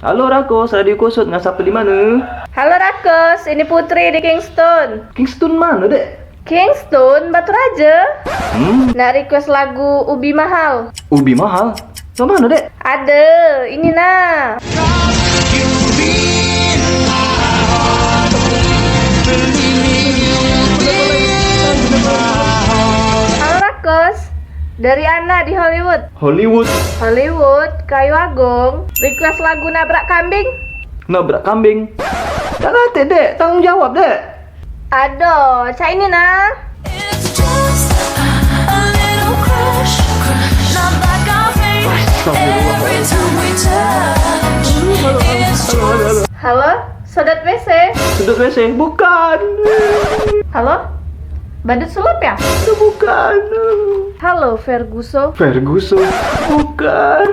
Halo Rakos, Radio Kusut, ngasap di mana? Halo Rakos, ini Putri di Kingston. Kingston mana, Dek? Kingston, Batu Raja. Nak request lagu Ubi Mahal. Ubi mahal? Yang mana, Dek? Ada, ini nah. Halo Rakos, dari Ana di Hollywood. Hollywood. Kayu Agung. Request lagu Nabrak Kambing. Nabrak kambing. Tak kata, Dek. Tanggung jawab, Dek. Aduh, cak ini nah. It's just a little crush, not like our face. Every time we touch, it's just. Halo, Sodat WC. Sudut WC? Bukan. Halo, Badut Sulap ya? Itu bukan. Halo, Ferguson. Ferguson? Bukan.